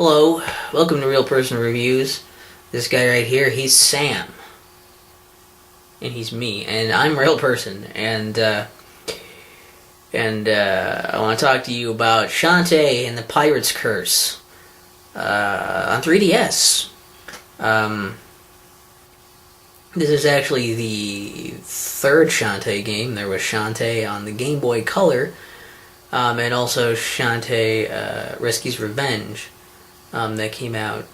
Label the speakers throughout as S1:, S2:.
S1: Hello, welcome to Real Person Reviews. This guy right here, he's Sam. And he's me, and I'm a real person, and I want to talk to you about Shantae and the Pirate's Curse on 3DS. This is actually the third Shantae game. There was Shantae on the Game Boy Color, and also Shantae Rescue's Revenge that came out.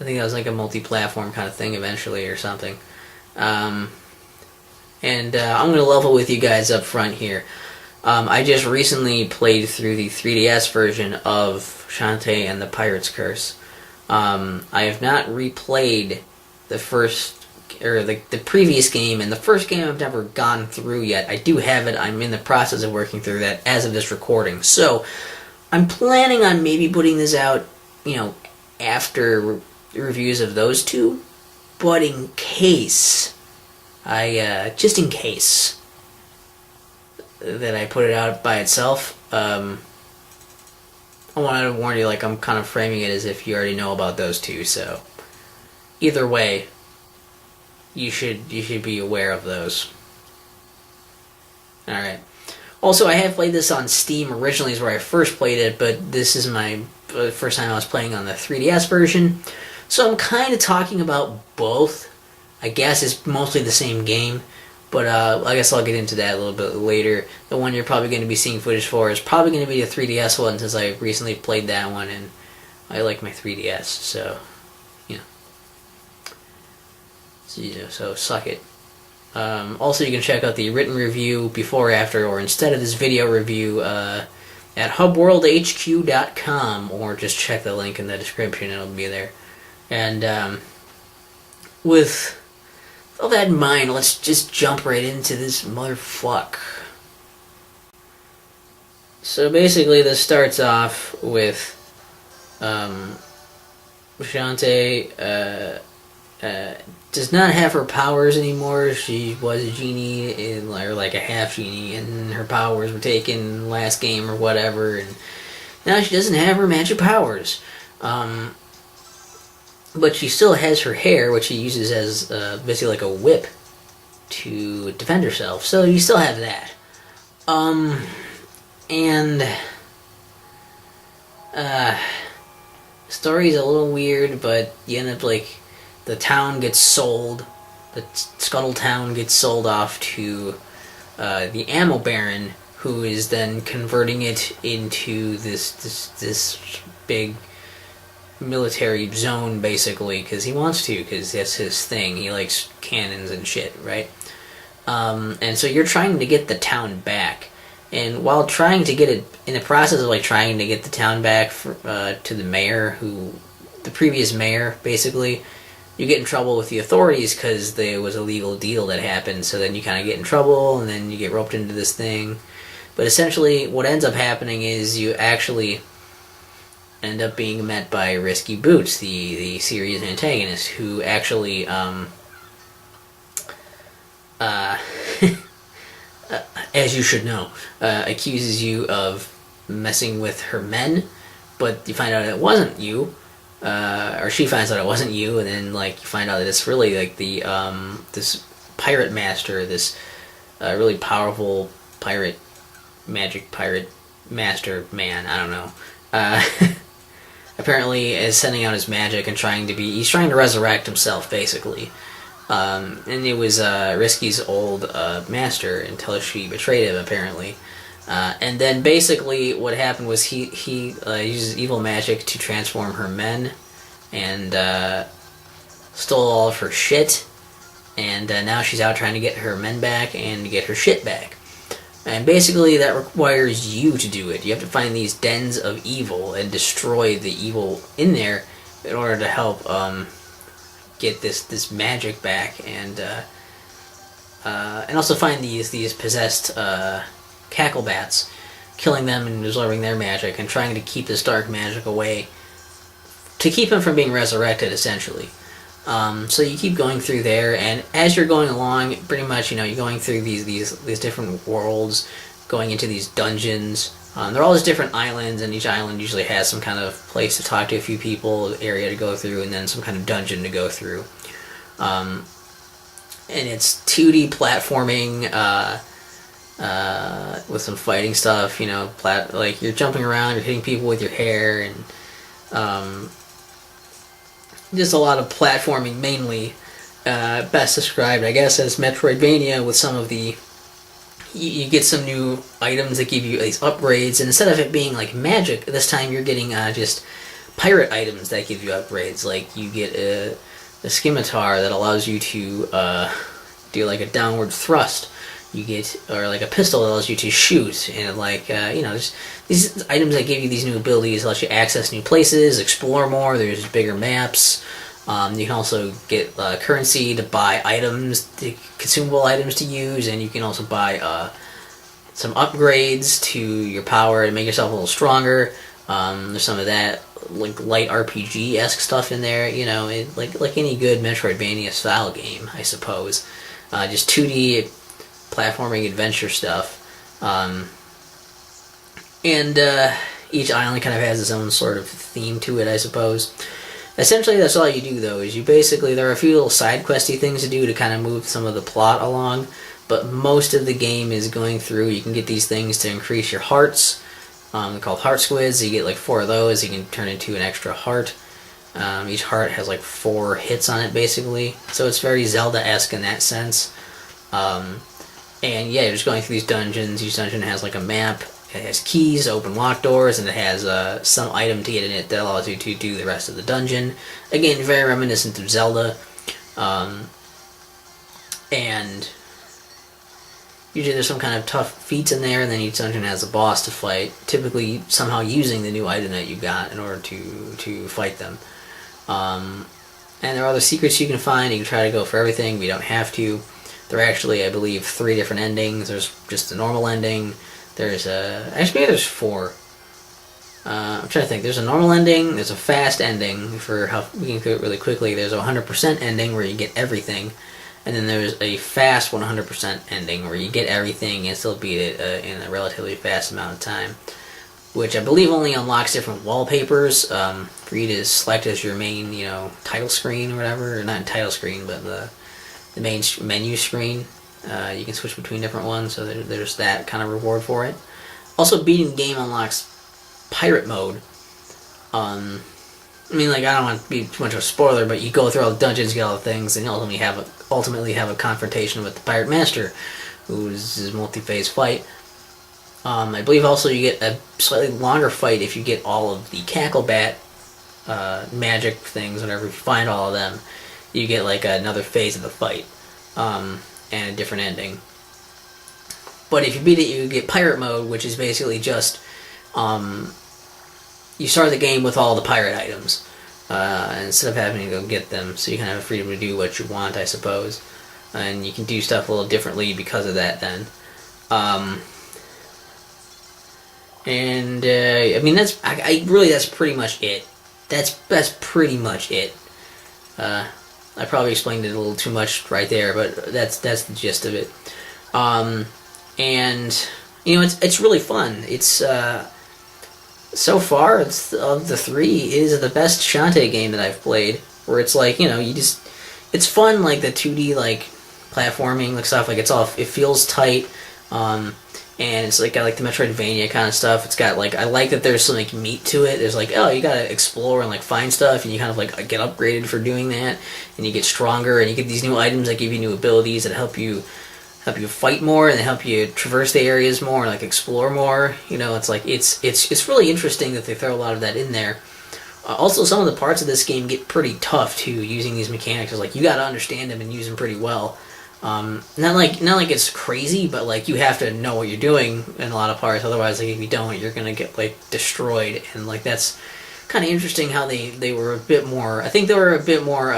S1: I think that was like a multi-platform kind of thing eventually or something. I'm going to level with you guys up front here. I just recently played through the 3DS version of Shantae and the Pirate's Curse. I have not replayed the previous game, and the first game I've never gone through yet. I do have it. I'm in the process of working through that as of this recording. So, I'm planning on maybe putting this out, after reviews of those two. But in case, just in case that I put it out by itself, I wanted to warn you, I'm kind of framing it as if you already know about those two, so either way, you should be aware of those. Alright. Also, I have played this on Steam. Originally is where I first played it, but this is my first time I was playing on the 3DS version. So I'm kind of talking about both. I guess it's mostly the same game, but I guess I'll get into that a little bit later. The one you're probably going to be seeing footage for is probably going to be the 3DS one, since I recently played that one, and I like my 3DS, so, so suck it. Also, you can check out the written review before, after, or instead of this video review at hubworldhq.com, or just check the link in the description, it'll be there. And with all that in mind, let's just jump right into this motherfuck. So basically, this starts off with Shantae does not have her powers anymore. She was a genie, or like a half-genie, and her powers were taken last game or whatever, and now she doesn't have her magic powers. But she still has her hair, which she uses as basically like a whip to defend herself. So you still have that. The story's a little weird, but you end up the town gets sold. The Scuttle Town gets sold off to the Ammo Baron, who is then converting it into this big military zone, basically, because he wants to, because that's his thing. He likes cannons and shit, right? And so you're trying to get the town back, and while trying to get it, in the process of trying to get the town back to the mayor, the previous mayor, basically, you get in trouble with the authorities because there was a legal deal that happened, so then you kind of get in trouble, and then you get roped into this thing. But essentially, what ends up happening is you actually end up being met by Risky Boots, the series antagonist, who actually, as you should know, accuses you of messing with her men, but you find out it wasn't you, or she finds out it wasn't you, and then, you find out that it's really, this pirate master, this really powerful magic pirate master man, I don't know, apparently is sending out his magic and he's trying to resurrect himself, basically. And it was Risky's old master until she betrayed him, apparently. And then basically what happened was he uses evil magic to transform her men, and stole all of her shit, and now she's out trying to get her men back and to get her shit back. And basically that requires you to do it. You have to find these dens of evil and destroy the evil in there in order to help get this magic back, and also find these possessed cacklebats, killing them and absorbing their magic, and trying to keep this dark magic away, to keep him from being resurrected, essentially. So you keep going through there, and as you're going along, pretty much, you're going through these different worlds, going into these dungeons, They're all just different islands, and each island usually has some kind of place to talk to a few people, area to go through, and then some kind of dungeon to go through. And it's 2D platforming with some fighting stuff. You know, like you're jumping around, you're hitting people with your hair, and just a lot of platforming mainly. Best described, I guess, as Metroidvania with some of the... You get some new items that give you these upgrades, and instead of it being like magic, this time you're getting just pirate items that give you upgrades. Like you get a scimitar that allows you to do like a downward thrust. You get, or like a pistol that allows you to shoot, and like you know, there's these items that give you these new abilities, let you access new places, explore more. There's bigger maps. You can also get currency to buy items, consumable items to use, and you can also buy some upgrades to your power to make yourself a little stronger. There's some of that like light RPG-esque stuff in there, you know, like any good Metroidvania style game, I suppose. Just 2D platforming adventure stuff. And each island kind of has its own sort of theme to it, I suppose. Essentially, that's all you do, though, is you basically... There are a few little side-questy things to do to kind of move some of the plot along, but most of the game is going through... You can get these things to increase your hearts. They're called heart squids. You get like 4 of those. You can turn into an extra heart. Each heart has like 4 hits on it, basically. So it's very Zelda-esque in that sense. And yeah, you're just going through these dungeons. Each dungeon has like a map. It has keys to open locked doors, and it has some item to get in it that allows you to do the rest of the dungeon. Again, very reminiscent of Zelda. And usually there's some kind of tough feats in there, and then each dungeon has a boss to fight, typically somehow using the new item that you got in order to fight them. And there are other secrets you can find. You can try to go for everything, but you don't have to. There are actually, I believe, 3 different endings. There's just the normal ending. There's actually maybe there's 4. I'm trying to think. There's a normal ending. There's a fast ending for how we can do it really quickly. There's a 100% ending where you get everything, and then there's a fast 100% ending where you get everything and still beat it in a relatively fast amount of time, which I believe only unlocks different wallpapers for you to select as your main, you know, title screen or whatever, or not title screen, but the main menu screen. You can switch between different ones, so there's that kind of reward for it. Also, beating the game unlocks pirate mode. I mean, like, I don't want to be too much of a spoiler, but you go through all the dungeons, get all the things, and you ultimately have a confrontation with the pirate master, who's his multi-phase fight. I believe also you get a slightly longer fight if you get all of the Cacklebat magic things, whatever. If you find all of them, you get like another phase of the fight. And a different ending. But if you beat it, you get pirate mode, which is basically just you start the game with all the pirate items instead of having to go get them, so you can have freedom to do what you want, I suppose, and you can do stuff a little differently because of that. Then, I mean that's that's pretty much it. That's pretty much it. I probably explained it a little too much right there, but that's the gist of it. And you know, it's really fun. It's so far, it's of the 3, it is the best Shantae game that I've played. Where it's like, you know, it's fun, like the 2D like platforming like stuff. Like it feels tight. And it's like got like the Metroidvania kind of stuff. It's got like, I like that there's some like meat to it. There's like, oh, you gotta explore and like find stuff, and you kind of like get upgraded for doing that, and you get stronger, and you get these new items that give you new abilities that help you fight more, and they help you traverse the areas more and like explore more. You know, it's like it's really interesting that they throw a lot of that in there. Also, some of the parts of this game get pretty tough too, using these mechanics. It's like you gotta understand them and use them pretty well. Not like it's crazy, but like you have to know what you're doing in a lot of parts. Otherwise, like if you don't, you're gonna get like destroyed. And like that's kind of interesting how they were a bit more. I think they were a bit more.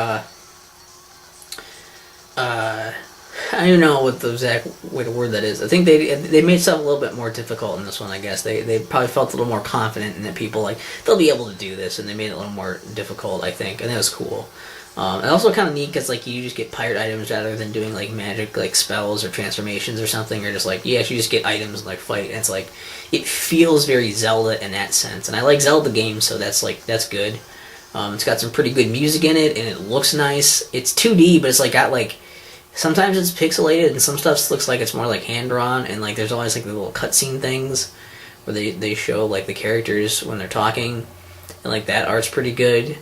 S1: I don't know what the exact way to word that is. I think they made stuff a little bit more difficult in this one. I guess they probably felt a little more confident in that people like they'll be able to do this, and they made it a little more difficult. I think, and that was cool. And also kind of neat because like you just get pirate items rather than doing like magic like spells or transformations or something, or just like you actually just get items and like fight. And it's like it feels very Zelda in that sense, and I like Zelda games, so that's good. It's got some pretty good music in it, and it looks nice. It's 2D, but it's like got like sometimes it's pixelated, and some stuff looks like it's more like hand drawn, and like there's always like the little cutscene things where they show like the characters when they're talking, and like that art's pretty good.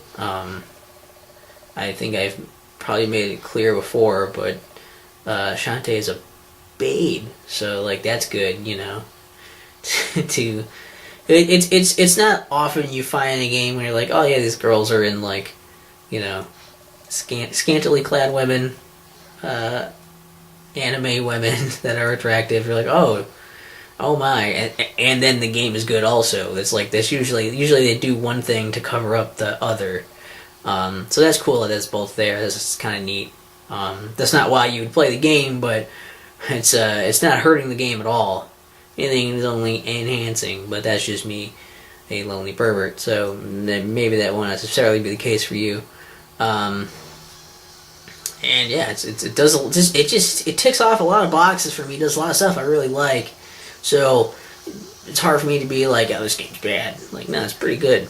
S1: I think I've probably made it clear before, but Shantae is a babe, so like that's good, you know. to it's not often you find a game when you're like, oh yeah, these girls are in like, you know, scantily clad women, anime women that are attractive. You're like, oh my, and then the game is good also. It's like this usually they do one thing to cover up the other. So that's cool that it's both there. That's kind of neat. That's not why you would play the game, but it's not hurting the game at all. Anything is only enhancing, but that's just me, a lonely pervert. So maybe that won't necessarily be the case for you. And yeah, it ticks off a lot of boxes for me. It does a lot of stuff I really like. So it's hard for me to be like, oh, this game's bad. Like, no, it's pretty good.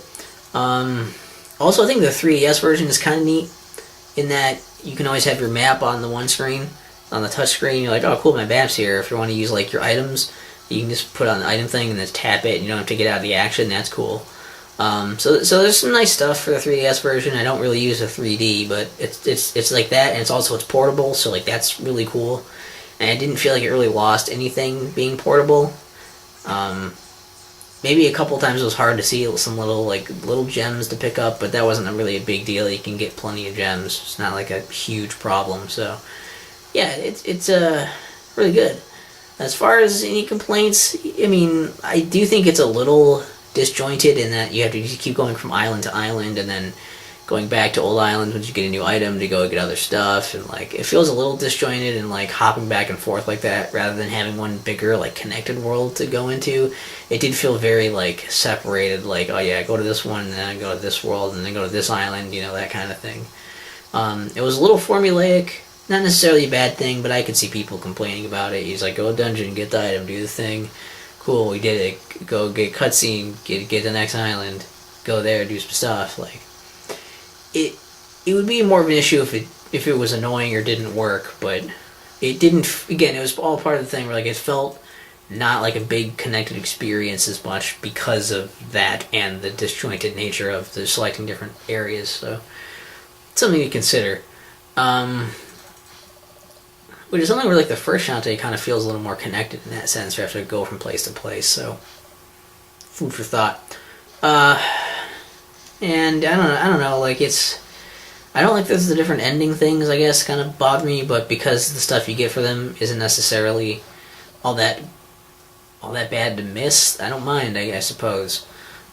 S1: Also, I think the 3DS version is kind of neat in that you can always have your map on the one screen, on the touch screen. You're like, oh, cool, my map's here. If you want to use like your items, you can just put on the item thing and then tap it, and you don't have to get out of the action. That's cool. So there's some nice stuff for the 3DS version. I don't really use the 3D, but it's like that, and it's portable, so like that's really cool. And I didn't feel like it really lost anything being portable. Maybe a couple times it was hard to see some little gems to pick up, but that wasn't really a big deal. You can get plenty of gems. It's not like a huge problem. So yeah, it's really good. As far as any complaints, I mean, I do think it's a little disjointed in that you have to just keep going from island to island and then going back to old island once you get a new item to go get other stuff, and like it feels a little disjointed and like hopping back and forth like that rather than having one bigger like connected world to go into. It did feel very like separated, like, oh yeah, go to this one and then go to this world and then go to this island, you know, that kind of thing. It was a little formulaic, not necessarily a bad thing, but I could see people complaining about it. He's like, go to dungeon, get the item, do the thing. Cool, we did it. Go get cutscene, get the next island, go there, do some stuff. Like it would be more of an issue if it was annoying or didn't work, but it didn't. Again, it was all part of the thing where like it felt not like a big connected experience as much because of that and the disjointed nature of the selecting different areas. So it's something to consider. Which is something where like the first Shantae kind of feels a little more connected in that sense. You have to go from place to place. So food for thought. And I don't know, like I don't like the different ending things, I guess, kind of bother me, but because the stuff you get for them isn't necessarily all that bad to miss, I don't mind, I suppose.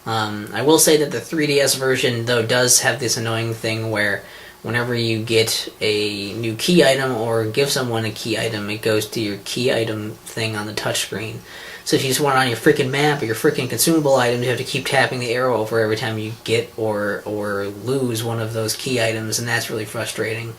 S1: I will say that the 3DS version, though, does have this annoying thing where whenever you get a new key item or give someone a key item, it goes to your key item thing on the touchscreen. So if you just want it on your freaking map or your freaking consumable items, you have to keep tapping the arrow over every time you get or lose one of those key items, and that's really frustrating.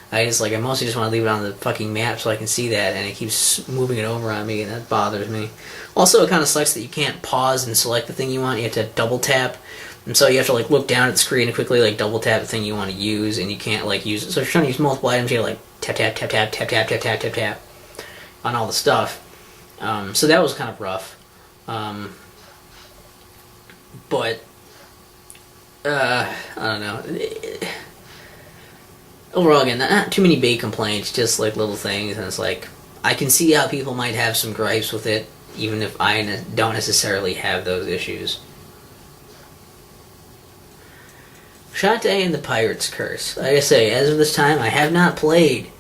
S1: I mostly just want to leave it on the fucking map so I can see that, and it keeps moving it over on me, and that bothers me. Also, it kind of sucks that you can't pause and select the thing you want. You have to double tap, and so you have to like look down at the screen and quickly like double tap the thing you want to use, and you can't like use it. So if you're trying to use multiple items, you have to like tap tap tap tap tap tap tap tap tap tap on all the stuff. So that was kind of rough. But I don't know. Overall, again, not too many big complaints, just like little things, and it's like I can see how people might have some gripes with it, even if I don't necessarily have those issues. Shantae and the Pirate's Curse. Like I say, as of this time, I have not played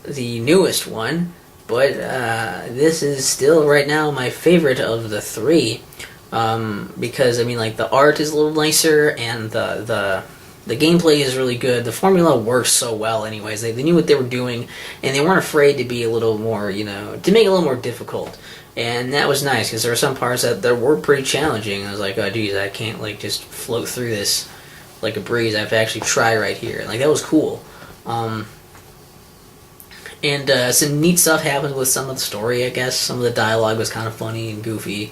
S1: the newest one, but this is still right now my favorite of the three, because I mean, like the art is a little nicer and the gameplay is really good. The formula works so well anyways. They knew what they were doing, and they weren't afraid to be a little more, to make it a little more difficult. And that was nice, because there were some parts that were pretty challenging. I was like, oh geez, I can't like just float through this like a breeze. I have to actually try right here. Like, that was cool. And some neat stuff happened with some of the story, I guess. Some of the dialogue was kind of funny and goofy.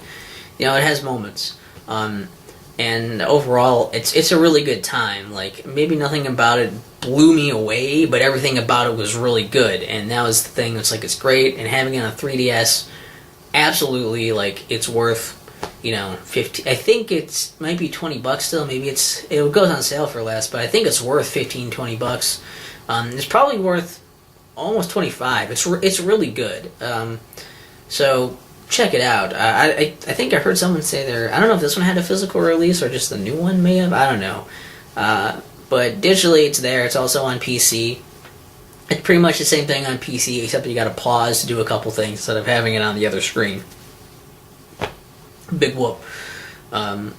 S1: You know, it has moments. And overall, it's a really good time. Like, maybe nothing about it blew me away, but everything about it was really good. And that was the thing. It's like, it's great. And having it on 3DS, absolutely, like, it's worth, you know, 50. I think it might be $20 still. Maybe it goes on sale for less, but I think it's worth 15, $20. It's probably worth almost 25. It's really good. So check it out. I think I heard someone say I don't know if this one had a physical release or just the new one may have. I don't know. But digitally it's there. It's also on PC. It's pretty much the same thing on PC, except you gotta pause to do a couple things instead of having it on the other screen. Big whoop. I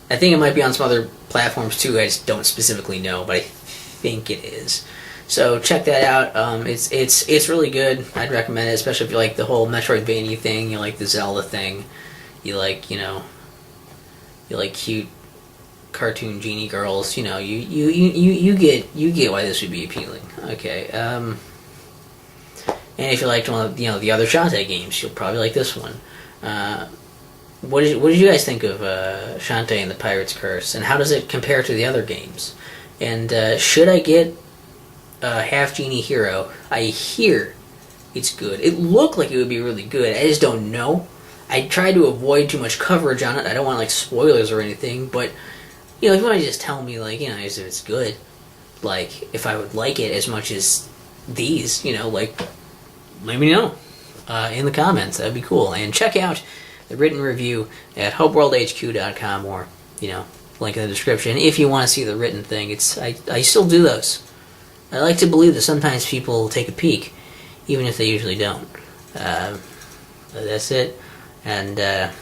S1: think it might be on some other platforms too. I just don't specifically know, but I think it is. So check that out. It's really good. I'd recommend it, especially if you like the whole Metroidvania thing, you like the Zelda thing, you like, you know, you like cute cartoon genie girls. You know, you get why this would be appealing. Okay. And if you liked one of, you know, the other Shantae games, you'll probably like this one. What did you guys think of Shantae and the Pirate's Curse, and how does it compare to the other games? And should I get half-genie hero? I hear it's good. It looked like it would be really good. I just don't know. I try to avoid too much coverage on it. I don't want like spoilers or anything, but you know, if you want to just tell me, like, you know, if it's good, like, if I would like it as much as these, you know, like, let me know in the comments. That'd be cool. And check out the written review at hopeworldhq.com, or, you know, link in the description if you want to see the written thing. I still do those. I like to believe that sometimes people take a peek, even if they usually don't. That's it. And out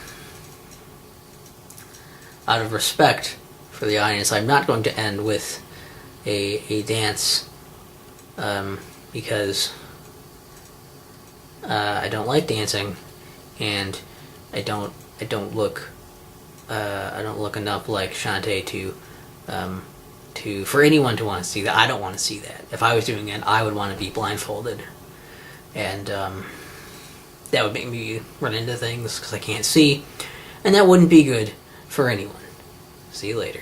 S1: of respect for the audience, I'm not going to end with a dance, because I don't like dancing, and I don't look enough like Shantae for anyone to want to see that. I don't want to see that. If I was doing it, I would want to be blindfolded, and that would make me run into things because I can't see, and that wouldn't be good for anyone. See you later.